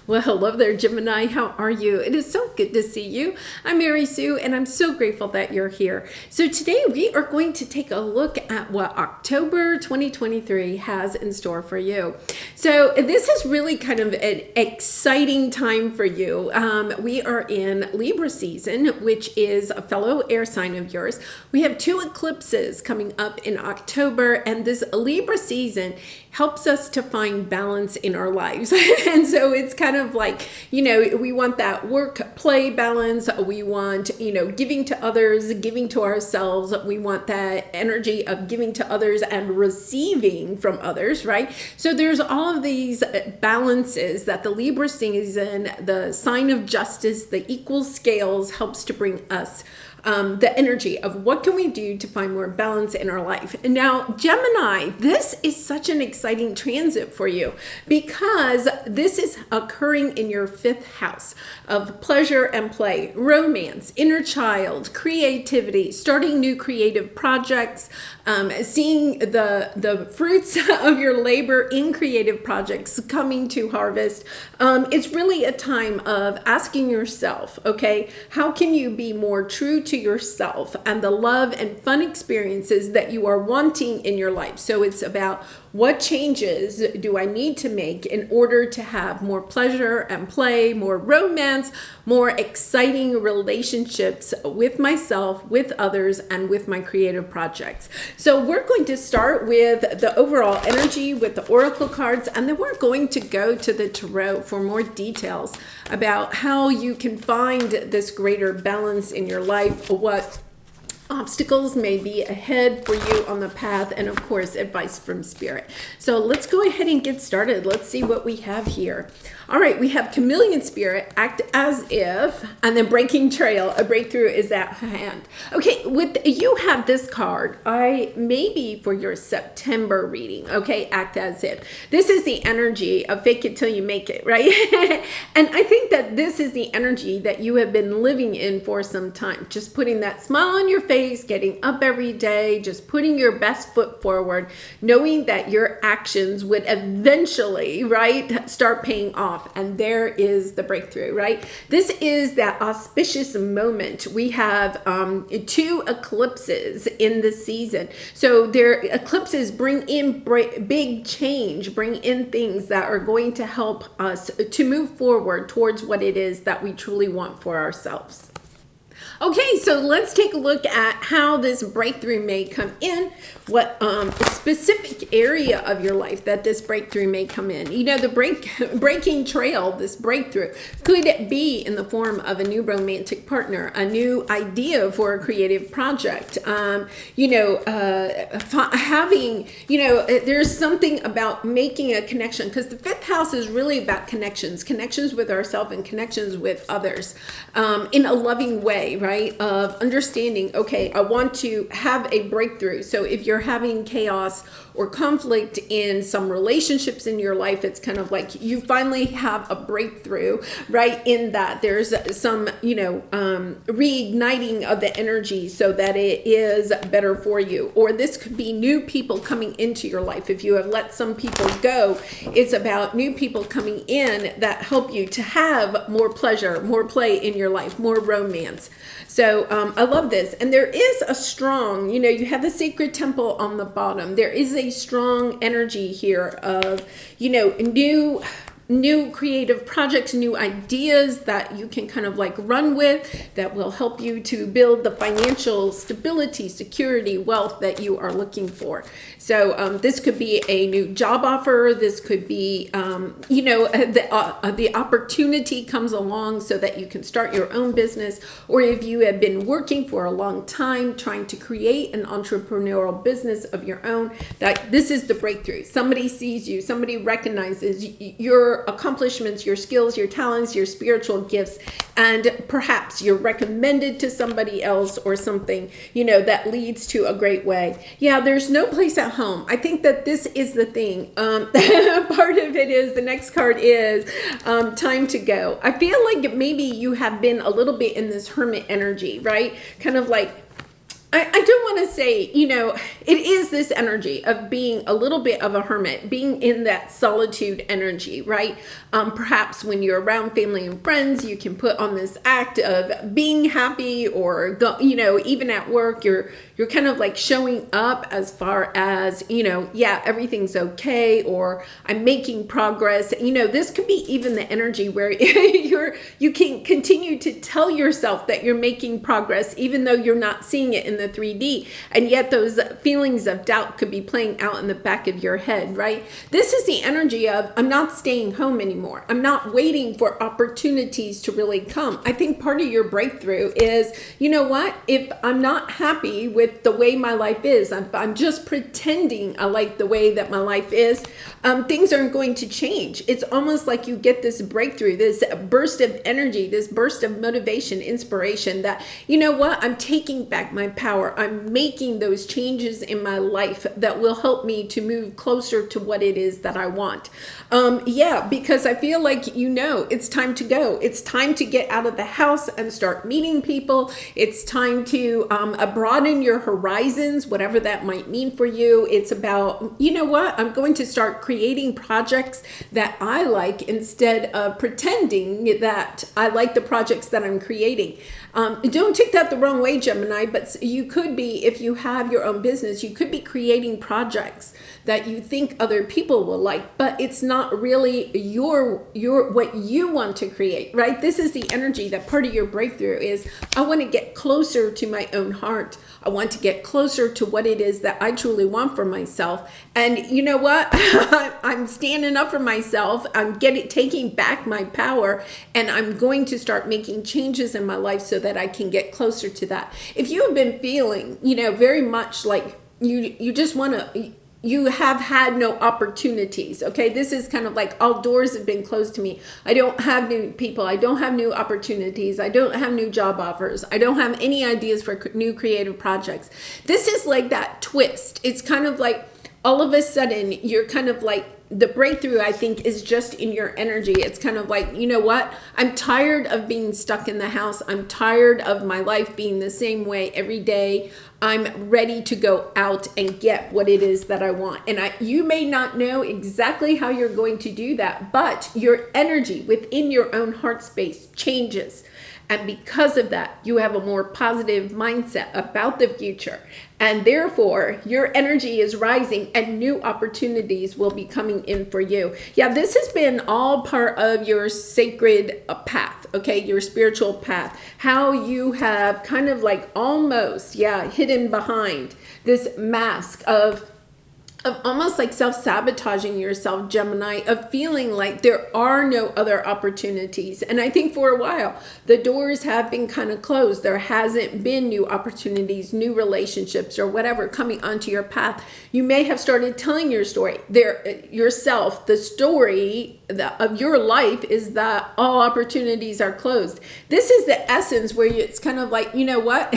Well, hello there, Gemini. How are you? It is so good to see you. I'm Mary Sue, and I'm so grateful that you're here. So today we are going to take a look at what October 2023 has in store for you. So this is really kind of an exciting time for you. We are in Libra season, which is a fellow air sign of yours. We have 2 eclipses coming up in October, and this Libra season helps us to find balance in our lives. And so it's kind of like, we want that work-play balance. We want, giving to others, giving to ourselves. We want that energy of giving to others and receiving from others, right? So there's all of these balances that the Libra season, the sign of justice, the equal scales helps to bring us. The energy of what can we do to find more balance in our life. And now, Gemini, this is such an exciting transit for you because this is occurring in your 5th house of pleasure and play, romance, inner child, creativity, starting new creative projects, seeing the fruits of your labor in creative projects coming to harvest. It's really a time of asking yourself, okay, how can you be more true to yourself and the love and fun experiences that you are wanting in your life? So it's about what changes do I need to make in order to have more pleasure and play, more romance, more exciting relationships with myself, with others, and with my creative projects. So we're going to start with the overall energy with the oracle cards, and then we're going to go to the tarot for more details about how you can find this greater balance in your life, what obstacles may be ahead for you on the path, and of course advice from spirit. So let's go ahead and get started. Let's see what we have here. All right, we have chameleon spirit, act as if, and then breaking trail, a breakthrough is at hand. Okay, you have this card, maybe for your September reading, okay, act as if. This is the energy of fake it till you make it, right? And I think that this is the energy that you have been living in for some time, just putting that smile on your face, getting up every day, just putting your best foot forward, knowing that your actions would eventually, right, start paying off. And there is the breakthrough, right? This is that auspicious moment. We have 2 eclipses in the season. So eclipses bring in big change, bring in things that are going to help us to move forward towards what it is that we truly want for ourselves. Okay, so let's take a look at how this breakthrough may come in, what specific area of your life that this breakthrough may come in. The breaking trail, this breakthrough, could be in the form of a new romantic partner, a new idea for a creative project, there's something about making a connection, because the 5th house is really about connections with ourselves and connections with others in a loving way, right? Of understanding, okay, I want to have a breakthrough. So if you're having chaos or conflict in some relationships in your life, it's kind of like you finally have a breakthrough, right? In that there's some, reigniting of the energy so that it is better for you. Or this could be new people coming into your life. If you have let some people go, it's about new people coming in that help you to have more pleasure, more play in your life, more romance. So I love this. And there is a strong, you have the sacred temple on the bottom. There is a strong energy here of, new creative projects, new ideas that you can kind of like run with that will help you to build the financial stability, security, wealth that you are looking for. So this could be a new job offer. This could be, the opportunity comes along so that you can start your own business. Or if you have been working for a long time trying to create an entrepreneurial business of your own, that this is the breakthrough. Somebody sees you, somebody recognizes your accomplishments, your skills, your talents, your spiritual gifts, and perhaps you're recommended to somebody else or something, that leads to a great way. Yeah, there's no place at home. I think that this is the thing. Part of it is, the next card is time to go. I feel like maybe you have been a little bit in this hermit energy, right? Kind of like I do want to say, it is this energy of being a little bit of a hermit, being in that solitude energy, right? Perhaps when you're around family and friends, you can put on this act of being happy, or go, even at work, you're kind of like showing up as far as, yeah, everything's okay, or I'm making progress. This could be even the energy where you can continue to tell yourself that you're making progress, even though you're not seeing it in the 3D. And yet those feelings of doubt could be playing out in the back of your head, right? This is the energy of, I'm not staying home anymore. I'm not waiting for opportunities to really come. I think part of your breakthrough is, you know what? If I'm not happy with the way my life is, I'm just pretending I like the way that my life is, things aren't going to change. It's almost like you get this breakthrough, this burst of energy, this burst of motivation, inspiration that, you know what? I'm taking back my power. I'm making those changes in my life that will help me to move closer to what it is that I want. Because I feel like, it's time to go. It's time to get out of the house and start meeting people. It's time to broaden your horizons, whatever that might mean for you. It's about, I'm going to start creating projects that I like instead of pretending that I like the projects that I'm creating. Don't take that the wrong way, Gemini, but you could be, if you have your own business, you could be creating projects that you think other people will like, but it's not really your what you want to create, right? This is the energy that part of your breakthrough is, I want to get closer to my own heart. I want to get closer to what it is that I truly want for myself. And you know what? I'm standing up for myself. I'm taking back my power, and I'm going to start making changes in my life so that I can get closer to that. If you have been feeling, very much like you just want to, you have had no opportunities. Okay. This is kind of like all doors have been closed to me. I don't have new people. I don't have new opportunities. I don't have new job offers. I don't have any ideas for new creative projects. This is like that twist. It's kind of like all of a sudden you're kind of like, the breakthrough, I think, is just in your energy. It's kind of like, you know what? I'm tired of being stuck in the house. I'm tired of my life being the same way every day. I'm ready to go out and get what it is that I want. And you may not know exactly how you're going to do that, but your energy within your own heart space changes. And because of that, you have a more positive mindset about the future. And therefore, your energy is rising and new opportunities will be coming in for you. Yeah, this has been all part of your sacred path, okay? Your spiritual path. How you have kind of like almost, hidden behind this mask of almost like self-sabotaging yourself, Gemini, of feeling like there are no other opportunities. And I think for a while, the doors have been kind of closed. There hasn't been new opportunities, new relationships, or whatever coming onto your path. You may have started telling your story yourself. The story of your life is that all opportunities are closed. This is the essence where it's kind of like, you know what?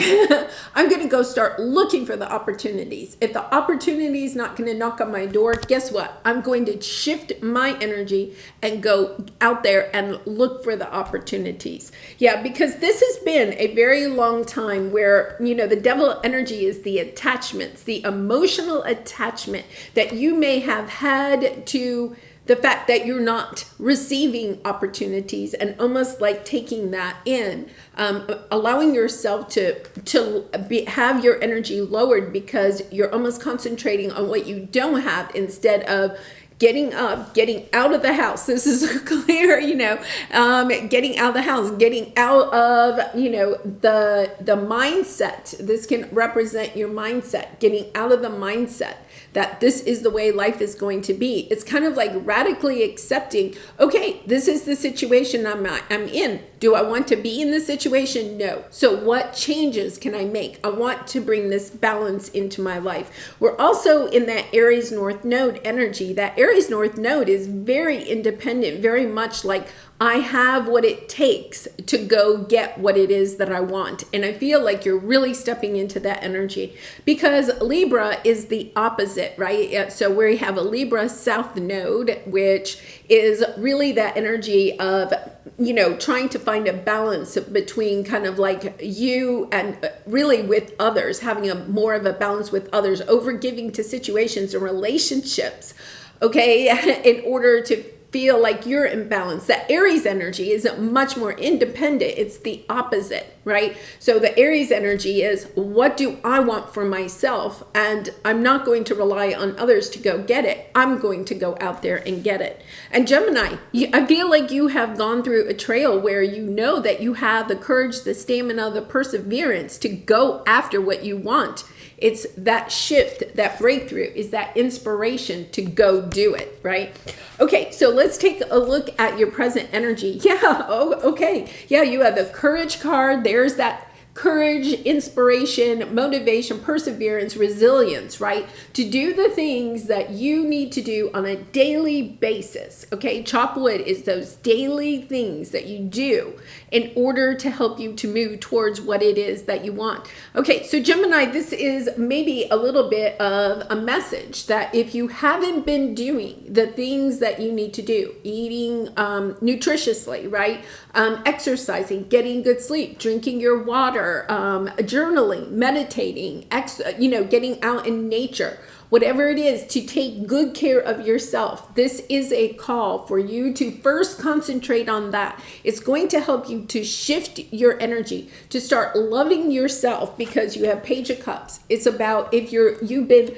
I'm going to go start looking for the opportunities. If the opportunity is not going to knock on my door, guess what? I'm going to shift my energy and go out there and look for the opportunities. Yeah, because this has been a very long time where, the devil energy is the attachments, the emotional attachment that you may have had to the fact that you're not receiving opportunities, and almost like taking that in, allowing yourself to have your energy lowered because you're almost concentrating on what you don't have instead of getting up, getting out of the house. This is clear, getting out of the house, getting out of, the mindset. This can represent your mindset, getting out of the mindset that this is the way life is going to be. It's kind of like radically accepting, okay, this is the situation I'm in. Do I want to be in this situation? No. So what changes can I make? I want to bring this balance into my life. We're also in that Aries North Node energy. That Aries North Node is very independent, very much like, I have what it takes to go get what it is that I want. And I feel like you're really stepping into that energy, because Libra is the opposite, right? So we have a Libra South node, which is really that energy of, you know, trying to find a balance between kind of like you and really with others, having a more of a balance with others, over giving to situations and relationships, okay, in order to feel like you're in balance. That Aries energy is much more independent. It's the opposite, right? So the Aries energy is, what do I want for myself? And I'm not going to rely on others to go get it. I'm going to go out there and get it. And Gemini, I feel like you have gone through a trail where you know that you have the courage, the stamina, the perseverance to go after what you want. It's that shift, that breakthrough, is that inspiration to go do it, right? Okay, so let's take a look at your present energy. Yeah, oh, okay. Yeah, you have the courage card. There's that courage, inspiration, motivation, perseverance, resilience, right? To do the things that you need to do on a daily basis, okay? Chop wood is those daily things that you do in order to help you to move towards what it is that you want. Okay, so Gemini, this is maybe a little bit of a message that if you haven't been doing the things that you need to do, eating nutritiously, right? Exercising, getting good sleep, drinking your water, journaling, meditating, getting out in nature, whatever it is, to take good care of yourself. This is a call for you to first concentrate on that. It's going to help you to shift your energy, to start loving yourself, because you have Page of Cups. It's about if you've been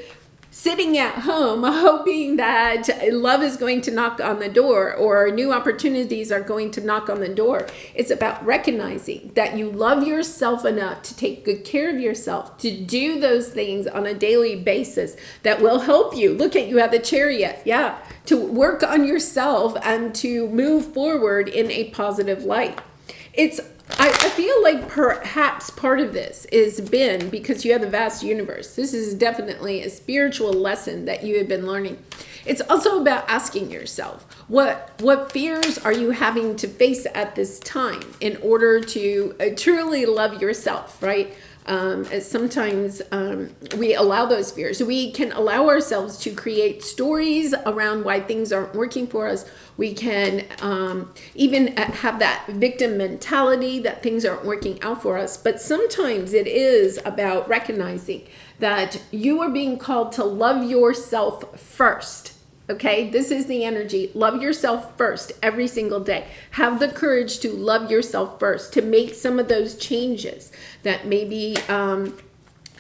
sitting at home hoping that love is going to knock on the door or new opportunities are going to knock on the door. It's about recognizing that you love yourself enough to take good care of yourself, to do those things on a daily basis that will help you. Look at, you have the Chariot, yeah, to work on yourself and to move forward in a positive light. I feel like perhaps part of this has been because you have the vast universe. This is definitely a spiritual lesson that you have been learning. It's also about asking yourself, what fears are you having to face at this time in order to truly love yourself, right? Sometimes we allow those fears. We can allow ourselves to create stories around why things aren't working for us. We can even have that victim mentality that things aren't working out for us. But sometimes it is about recognizing that you are being called to love yourself first. Okay, this is the energy. Love yourself first every single day. Have the courage to love yourself first, to make some of those changes that maybe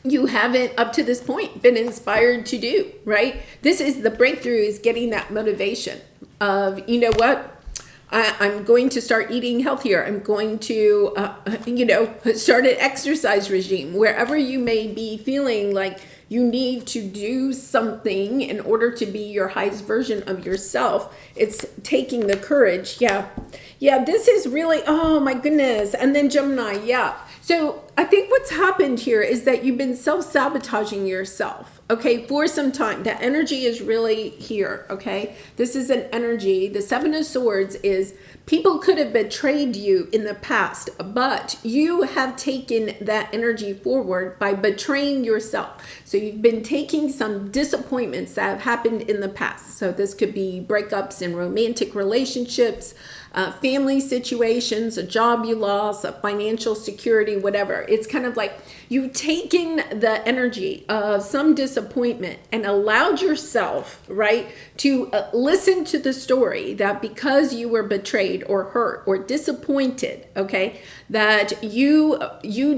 you haven't up to this point been inspired to do, right? This is the breakthrough, is getting that motivation of, you know what? I'm going to start eating healthier. I'm going to, start an exercise regime. Wherever you may be feeling like you need to do something in order to be your highest version of yourself, it's taking the courage. Yeah, this is really, oh my goodness. And then Gemini, yeah. So I think what's happened here is that you've been self-sabotaging yourself, okay, for some time. That energy is really here, okay? This is an energy. The Seven of Swords is people could have betrayed you in the past, but you have taken that energy forward by betraying yourself. So you've been taking some disappointments that have happened in the past. So this could be breakups in romantic relationships, family situations, a job you lost, a financial security, whatever. It's kind of like you've taken the energy of some disappointment and allowed yourself, right, to listen to the story that because you were betrayed or hurt or disappointed, okay, that you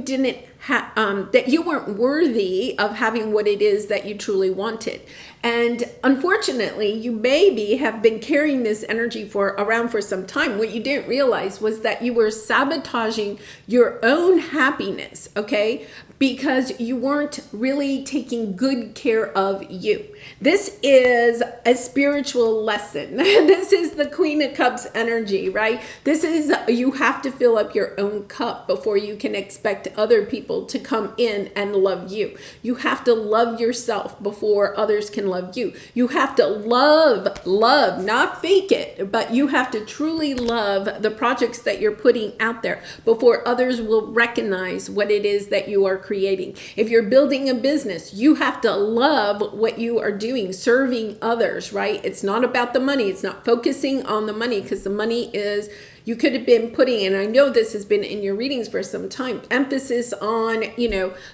didn't that you weren't worthy of having what it is that you truly wanted. And unfortunately, you maybe have been carrying this energy around for some time. What you didn't realize was that you were sabotaging your own happiness, okay? because you weren't really taking good care of you. This is a spiritual lesson. This is the Queen of Cups energy, right? This is, you have to fill up your own cup before you can expect other people to come in and love you. You have to love yourself before others can love you. You have to love, not fake it, but you have to truly love the projects that you're putting out there before others will recognize what it is that you are creating. If you're building a business, you have to love what you are doing, serving others, right? It's not about the money. It's not focusing on the money, because the money is, you could have been putting, and I know this has been in your readings for some time, emphasis on,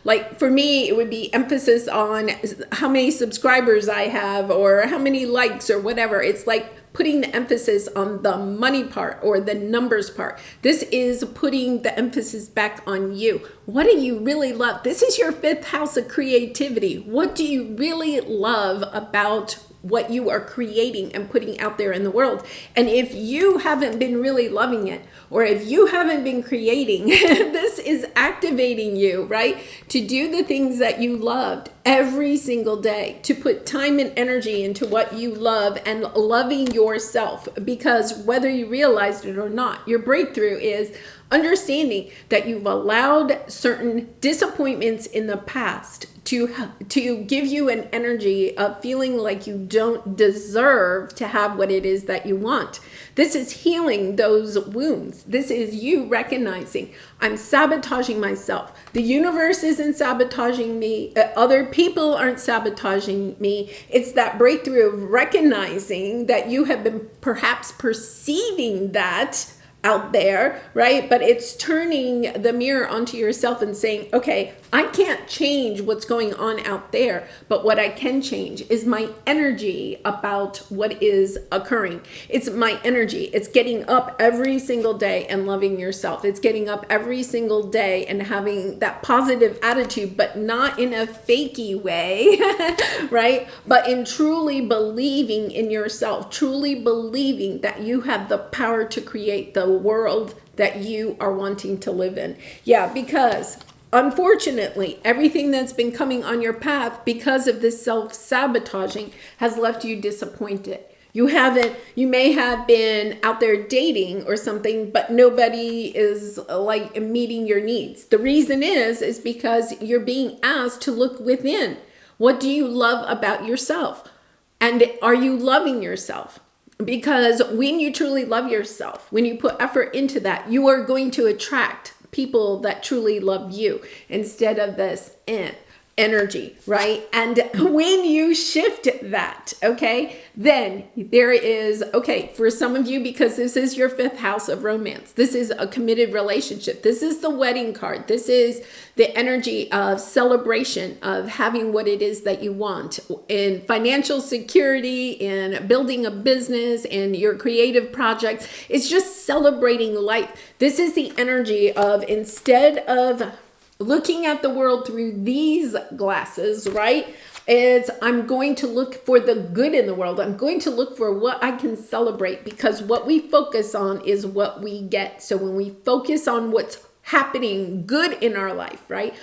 like for me, it would be emphasis on how many subscribers I have or how many likes or whatever. It's like putting the emphasis on the money part or the numbers part. This is putting the emphasis back on you. What do you really love? This is your 5th house of creativity. What do you really love about what you are creating and putting out there in the world? And if you haven't been really loving it, or if you haven't been creating, this is activating you, right? To do the things that you loved every single day, to put time and energy into what you love and loving yourself. Because whether you realized it or not, your breakthrough is understanding that you've allowed certain disappointments in the past to give you an energy of feeling like you don't deserve to have what it is that you want. This is healing those wounds. This is you recognizing, I'm sabotaging myself. The universe isn't sabotaging me. Other people aren't sabotaging me. It's that breakthrough of recognizing that you have been perhaps perceiving that out there, right? But it's turning the mirror onto yourself and saying, okay, I can't change what's going on out there, but what I can change is my energy about what is occurring. It's my energy. It's getting up every single day and loving yourself. It's getting up every single day and having that positive attitude, but not in a fakey way, right? But in truly believing in yourself, truly believing that you have the power to create the world that you are wanting to live in. Yeah, because unfortunately, everything that's been coming on your path because of this self-sabotaging has left you disappointed. You may have been out there dating or something, but nobody is like meeting your needs. The reason is because you're being asked to look within. What do you love about yourself? And are you loving yourself? Because when you truly love yourself, when you put effort into that, you are going to attract people that truly love you instead of this energy, right? And when you shift that, okay, then there is, okay, for some of you, because this is your 5th house of romance, this is a committed relationship. This is the wedding card. This is the energy of celebration, of having what it is that you want in financial security, in building a business, in your creative projects. It's just celebrating life. This is the energy of, instead of looking at the world through these glasses, right? I'm going to look for the good in the world. I'm going to look for what I can celebrate, because what we focus on is what we get. So when we focus on what's happening good in our life, right?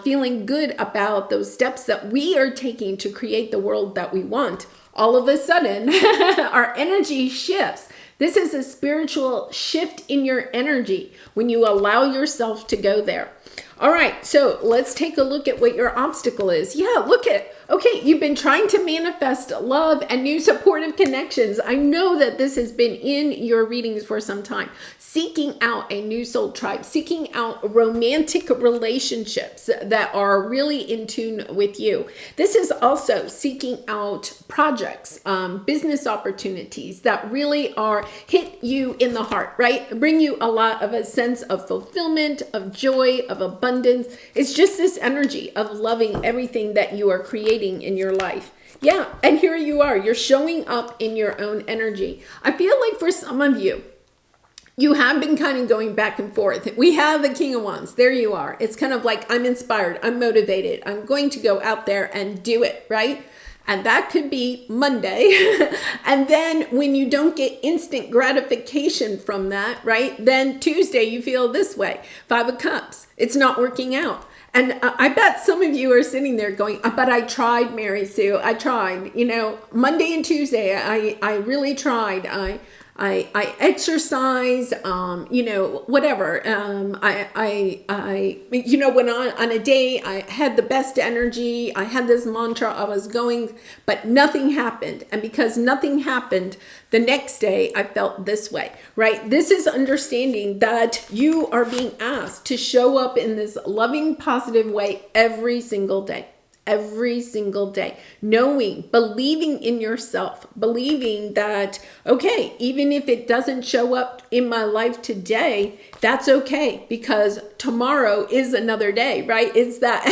Feeling good about those steps that we are taking to create the world that we want, all of a sudden our energy shifts. This is a spiritual shift in your energy when you allow yourself to go there. All right, so let's take a look at what your obstacle is. Yeah, look at, okay, you've been trying to manifest love and new supportive connections. I know that this has been in your readings for some time. Seeking out a new soul tribe, seeking out romantic relationships that are really in tune with you. This is also seeking out projects, business opportunities that really are hit you in the heart, right? Bring you a lot of a sense of fulfillment, of joy, of abundance. It's just this energy of loving everything that you are creating in your life. Yeah, and here you are. You're showing up in your own energy. I feel like for some of you, you have been kind of going back and forth. We have the King of Wands. There you are. It's kind of like, I'm inspired. I'm motivated. I'm going to go out there and do it, right? And that could be Monday. And then when you don't get instant gratification from that, right? Then Tuesday you feel this way. 5 of Cups. It's not working out. And I bet some of you are sitting there going, but I tried, Mary Sue. I tried. Monday and Tuesday, I really tried. I exercise, whatever. Went on a day, I had the best energy. I had this mantra, I was going, but nothing happened. And because nothing happened, the next day I felt this way, right? This is understanding that you are being asked to show up in this loving, positive way every single day. Every single day, knowing, believing in yourself, believing that, okay, even if it doesn't show up in my life today, that's okay, because tomorrow is another day, right? It's that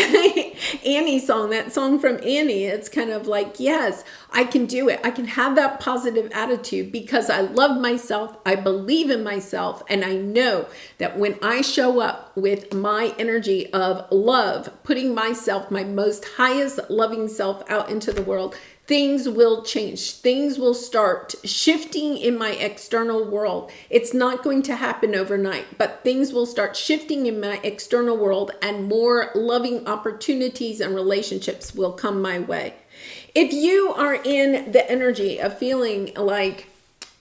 Annie song, that song from Annie. It's kind of like, yes, I can do it. I can have that positive attitude because I love myself. I believe in myself. And I know that when I show up with my energy of love, putting myself, my most highest loving self out into the world, things will change. Things will start shifting in my external world. It's not going to happen overnight, but things will start shifting in my external world and more loving opportunities and relationships will come my way. If you are in the energy of feeling like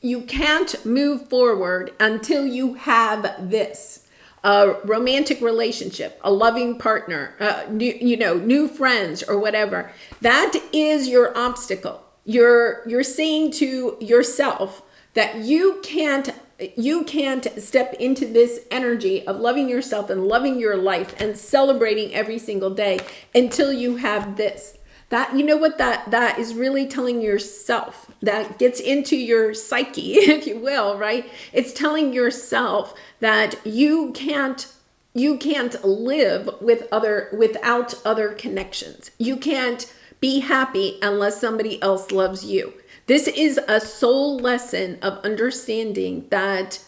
you can't move forward until you have this, a romantic relationship, a loving partner, new friends or whatever, that is your obstacle. You're saying to yourself that you can't step into this energy of loving yourself and loving your life and celebrating every single day until you have this. That, you know what that is really telling yourself, that gets into your psyche, if you will, right? It's telling yourself that you can't live without other connections. You can't be happy unless somebody else loves you. This is a soul lesson of understanding that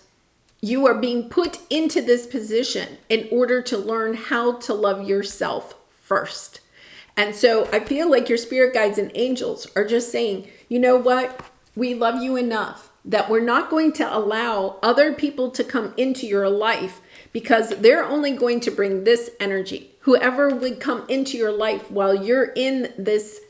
you are being put into this position in order to learn how to love yourself first. And so I feel like your spirit guides and angels are just saying, you know what? We love you enough that we're not going to allow other people to come into your life because they're only going to bring this energy. Whoever would come into your life while you're in this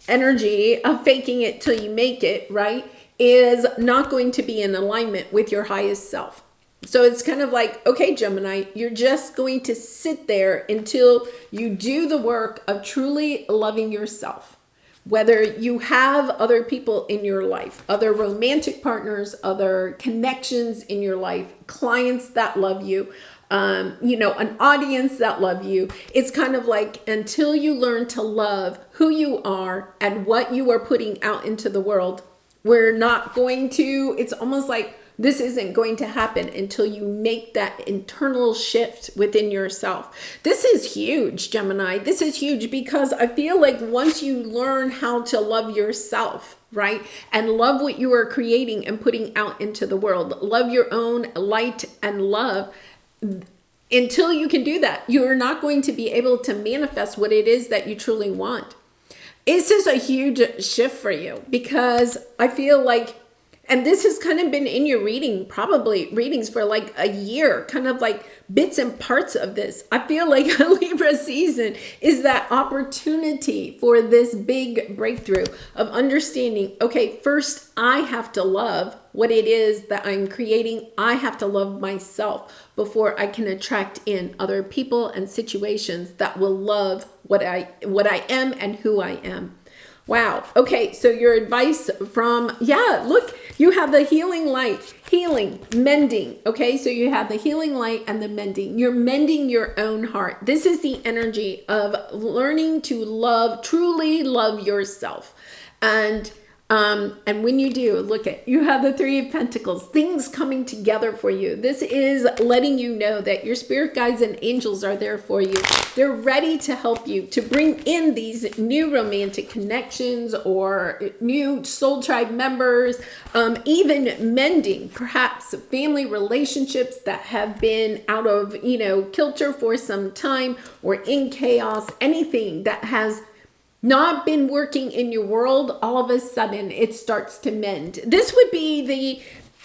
energy of faking it till you make it, right, is not going to be in alignment with your highest self. So it's kind of like, okay, Gemini, you're just going to sit there until you do the work of truly loving yourself. Whether you have other people in your life, other romantic partners, other connections in your life, clients that love you, an audience that love you. It's kind of like until you learn to love who you are and what you are putting out into the world, we're not going to, it's almost like this isn't going to happen until you make that internal shift within yourself. This is huge, Gemini. This is huge because I feel like once you learn how to love yourself, right, and love what you are creating and putting out into the world, love your own light and love, until you can do that, you're not going to be able to manifest what it is that you truly want. This is a huge shift for you because I feel like, and this has kind of been in your probably readings for like a year, kind of like bits and parts of this. I feel like a Libra season is that opportunity for this big breakthrough of understanding, okay, first I have to love what it is that I'm creating. I have to love myself before I can attract in other people and situations that will love what I am and who I am. Wow. Okay. So your advice from, look, you have the healing light, healing, mending. Okay. So you have the healing light and the mending. You're mending your own heart. This is the energy of learning to love, truly love yourself. And when you do, look at, you have the Three of Pentacles, things coming together for you. This is letting you know that your spirit guides and angels are there for you. They're ready to help you to bring in these new romantic connections or new soul tribe members, even mending perhaps family relationships that have been out of, kilter for some time or in chaos, anything that has not been working in your world, all of a sudden it starts to mend. This would be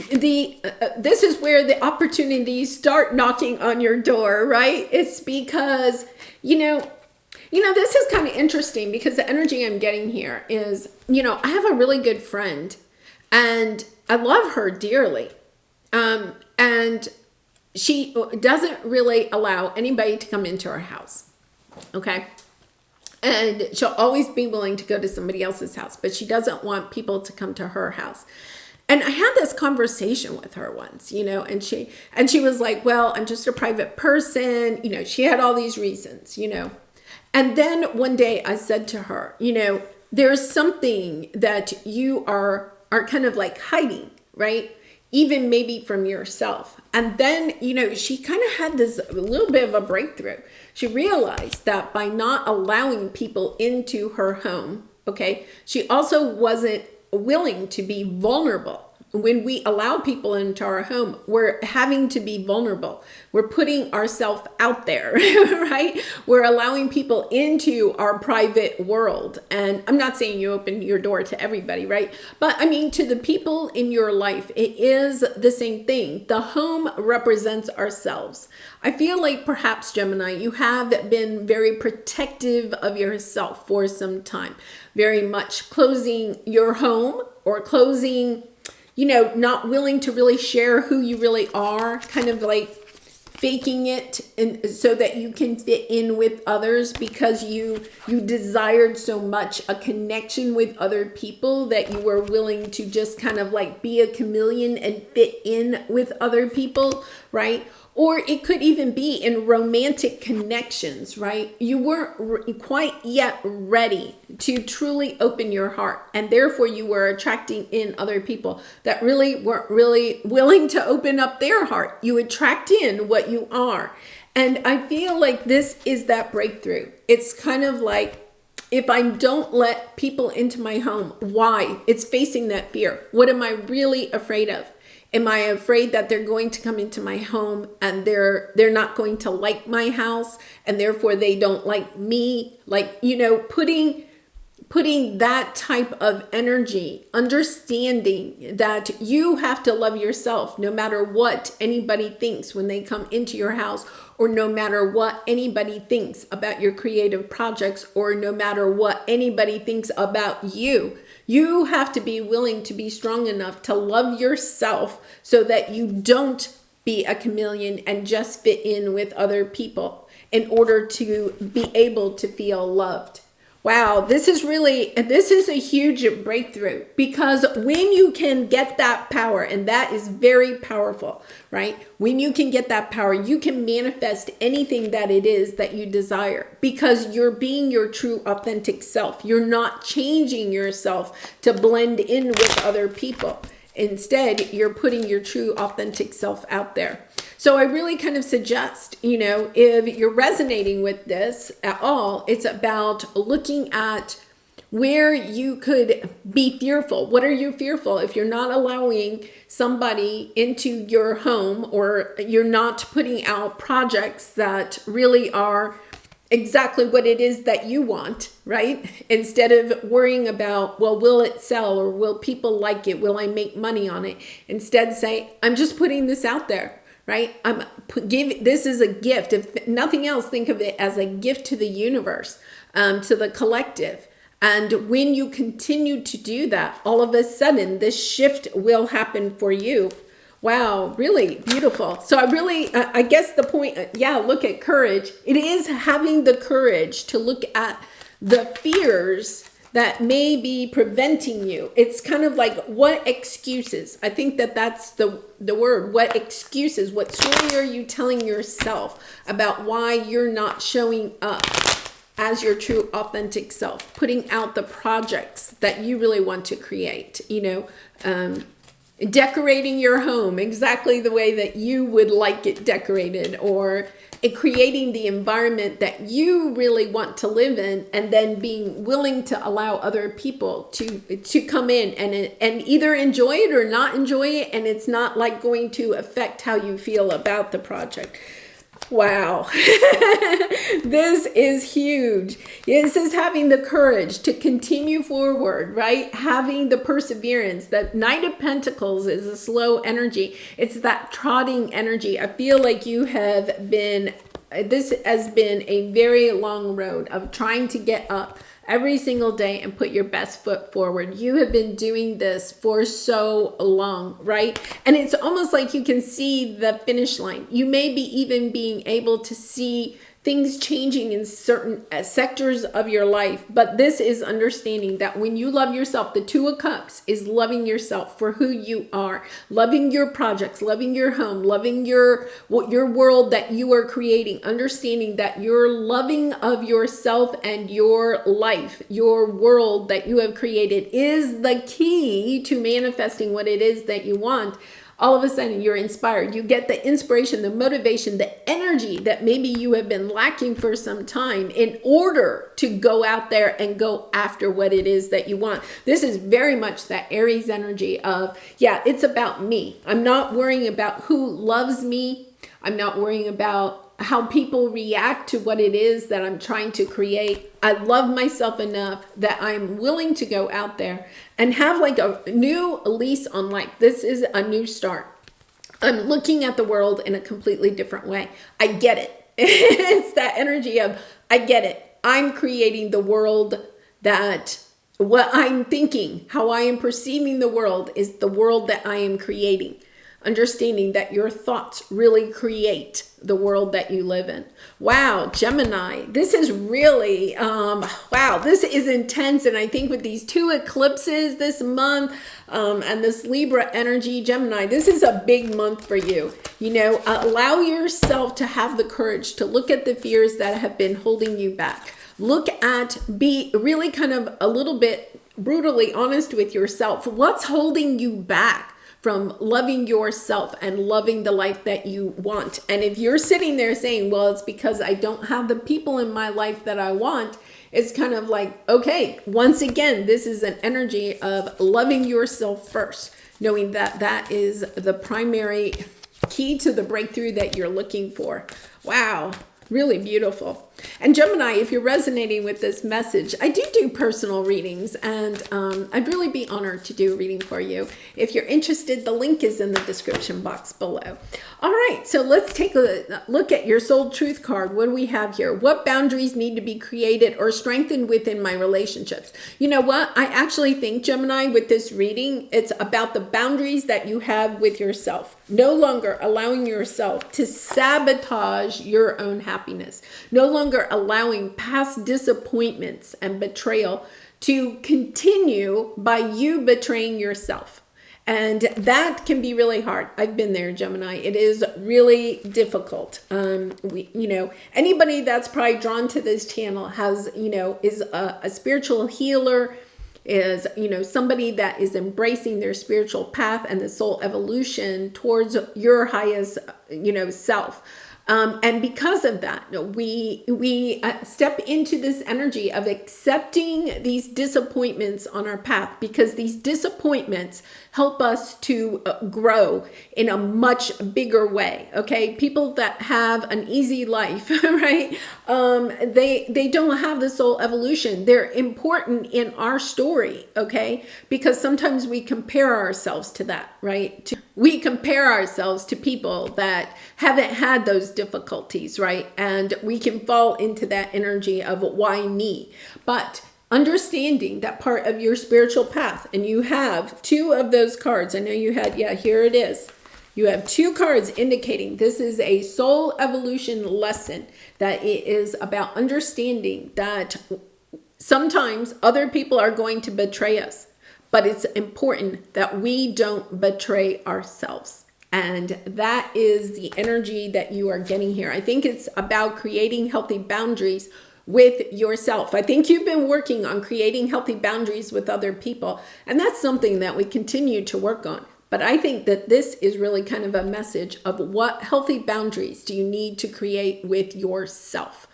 this is where the opportunities start knocking on your door, right? It's because, this is kind of interesting because the energy I'm getting here is, I have a really good friend and I love her dearly. And she doesn't really allow anybody to come into her house. Okay. And she'll always be willing to go to somebody else's house, but she doesn't want people to come to her house. And I had this conversation with her once, and she was like, well, I'm just a private person. She had all these reasons, And then one day I said to her, there's something that you are kind of like hiding, right? Even maybe from yourself. And then, she kind of had this little bit of a breakthrough. She realized that by not allowing people into her home, okay, she also wasn't willing to be vulnerable. When we allow people into our home, we're having to be vulnerable. We're putting ourselves out there, right? We're allowing people into our private world. And I'm not saying you open your door to everybody, right? But I mean, to the people in your life, it is the same thing. The home represents ourselves. I feel like perhaps, Gemini, you have been very protective of yourself for some time. Very much closing your home or closing, not willing to really share who you really are, kind of like faking it and so that you can fit in with others because you desired so much a connection with other people that you were willing to just kind of like be a chameleon and fit in with other people, right? Or it could even be in romantic connections, right? You weren't quite yet ready to truly open your heart. And therefore you were attracting in other people that really weren't really willing to open up their heart. You attract in what you are. And I feel like this is that breakthrough. It's kind of like, if I don't let people into my home, why? It's facing that fear. What am I really afraid of? Am I afraid that they're going to come into my home and they're not going to like my house and therefore they don't like me? Like, putting that type of energy, understanding that you have to love yourself no matter what anybody thinks when they come into your house, or no matter what anybody thinks about your creative projects, or no matter what anybody thinks about you. You have to be willing to be strong enough to love yourself so that you don't be a chameleon and just fit in with other people in order to be able to feel loved. Wow, this is a huge breakthrough, because when you can get that power, and that is very powerful, right? When you can get that power, you can manifest anything that it is that you desire, because you're being your true authentic self. You're not changing yourself to blend in with other people. Instead, you're putting your true authentic self out there. So I really kind of suggest, if you're resonating with this at all, it's about looking at where you could be fearful. What are you fearful? If you're not allowing somebody into your home, or you're not putting out projects that really are exactly what it is that you want, right? Instead of worrying about, well, will it sell, or will people like it? Will I make money on it? Instead say, I'm just putting this out there. Right? This is a gift. If nothing else, think of it as a gift to the universe, to the collective. And when you continue to do that, all of a sudden, this shift will happen for you. Wow, really beautiful. So I guess the point, look at courage. It is having the courage to look at the fears that may be preventing you. It's kind of like, what excuses? I think that's the word. What excuses? What story are you telling yourself about why you're not showing up as your true authentic self, putting out the projects that you really want to create, decorating your home exactly the way that you would like it decorated, or creating the environment that you really want to live in, and then being willing to allow other people to come in and either enjoy it or not enjoy it, and it's not like going to affect how you feel about the project. Wow. This is huge. This is having the courage to continue forward, right? Having the perseverance. The Knight of Pentacles is a slow energy. It's that trotting energy. I feel like you have been, this has been a very long road of trying to get up every single day and put your best foot forward. You have been doing this for so long, right? And it's almost like you can see the finish line. You may be even being able to see things changing in certain sectors of your life. But this is understanding that when you love yourself, the Two of Cups is loving yourself for who you are, loving your projects, loving your home, loving your world that you are creating, understanding that your loving of yourself and your life, your world that you have created is the key to manifesting what it is that you want. All of a sudden you're inspired. You get the inspiration, the motivation, the energy that maybe you have been lacking for some time in order to go out there and go after what it is that you want. This is very much that Aries energy of, yeah, it's about me. I'm not worrying about who loves me. I'm not worrying about how people react to what it is that I'm trying to create. I love myself enough that I'm willing to go out there and have like a new lease on life. This is a new start. I'm looking at the world in a completely different way. I get it. It's that energy of, I get it. I'm creating the world that what I'm thinking, how I am perceiving the world is the world that I am creating. Understanding that your thoughts really create the world that you live in. Wow, Gemini, this is really, wow, this is intense. And I think with these two eclipses this month and this Libra energy, Gemini, this is a big month for you. You know, allow yourself to have the courage to look at the fears that have been holding you back. Be really kind of a little bit brutally honest with yourself. What's holding you back from loving yourself and loving the life that you want? And if you're sitting there saying, well, it's because I don't have the people in my life that I want, it's kind of like, okay, once again, this is an energy of loving yourself first, knowing that that is the primary key to the breakthrough that you're looking for. Wow. Really beautiful. And Gemini, if you're resonating with this message, I do personal readings, and I'd really be honored to do a reading for you. If you're interested, the link is in the description box below. All right, so let's take a look at your soul truth card. What do we have here? What boundaries need to be created or strengthened within my relationships? You know what? I actually think, Gemini, with this reading, it's about the boundaries that you have with yourself. No longer allowing yourself to sabotage your own happiness. No longer allowing past disappointments and betrayal to continue by you betraying yourself. And that can be really hard. I've been there, Gemini. It is really difficult. Anybody that's probably drawn to this channel has, is a spiritual healer, is, somebody that is embracing their spiritual path and the soul evolution towards your highest, self. And because of that, we step into this energy of accepting these disappointments on our path, because these disappointments help us to grow in a much bigger way. Okay, people that have an easy life, right? They don't have the soul evolution. They're important in our story, okay? Because sometimes we compare ourselves to that, right? We compare ourselves to people that haven't had those difficulties, right? And we can fall into that energy of why me? But understanding that part of your spiritual path, and you have two of those cards. I know you had, here it is. You have two cards indicating this is a soul evolution lesson, that it is about understanding that sometimes other people are going to betray us, but it's important that we don't betray ourselves. And that is the energy that you are getting here. I think it's about creating healthy boundaries with yourself. I think you've been working on creating healthy boundaries with other people, and that's something that we continue to work on. But I think that this is really kind of a message of what healthy boundaries do you need to create with yourself.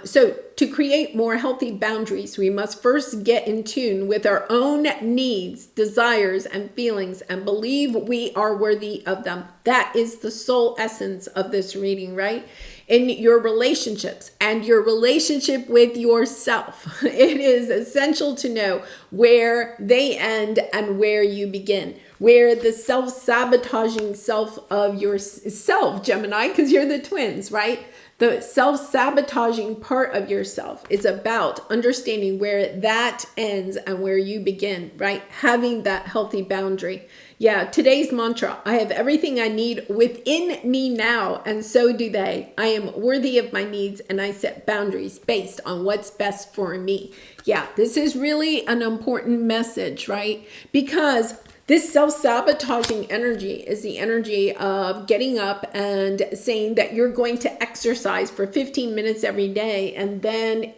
So to create more healthy boundaries, we must first get in tune with our own needs, desires, and feelings and believe we are worthy of them. That is the sole essence of this reading, right? In your relationships and your relationship with yourself, it is essential to know where they end and where you begin. Where the self-sabotaging self of yourself, Gemini, because you're the twins, right? The self-sabotaging part of yourself is about understanding where that ends and where you begin, right? Having that healthy boundary. Yeah, today's mantra, I have everything I need within me now, and so do they. I am worthy of my needs, and I set boundaries based on what's best for me. Yeah, this is really an important message, right? Because this self-sabotaging energy is the energy of getting up and saying that you're going to exercise for 15 minutes every day, and then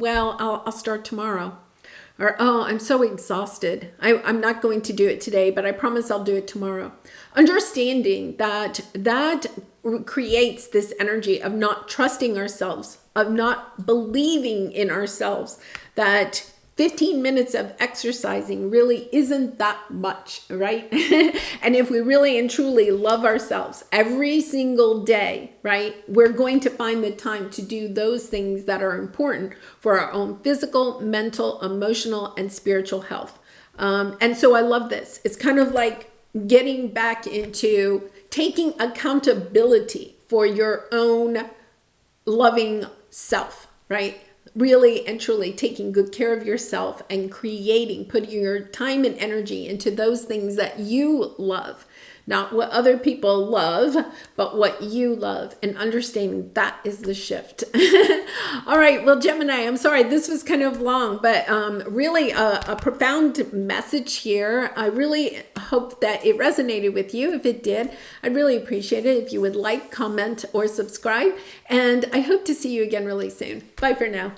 I'll start tomorrow. Or, oh, I'm so exhausted. I'm not going to do it today, but I promise I'll do it tomorrow. Understanding that creates this energy of not trusting ourselves, of not believing in ourselves, that 15 minutes of exercising really isn't that much, right? And if we really and truly love ourselves every single day, right, we're going to find the time to do those things that are important for our own physical, mental, emotional, and spiritual health. And so I love this. It's kind of like getting back into taking accountability for your own loving self, right? Really and truly taking good care of yourself and putting your time and energy into those things that you love, not what other people love, but what you love, and understanding that is the shift. All right, well, Gemini, I'm sorry, this was kind of long, but really a profound message here. I really hope that it resonated with you. If it did, I'd really appreciate it if you would like, comment, or subscribe, and I hope to see you again really soon. Bye for now.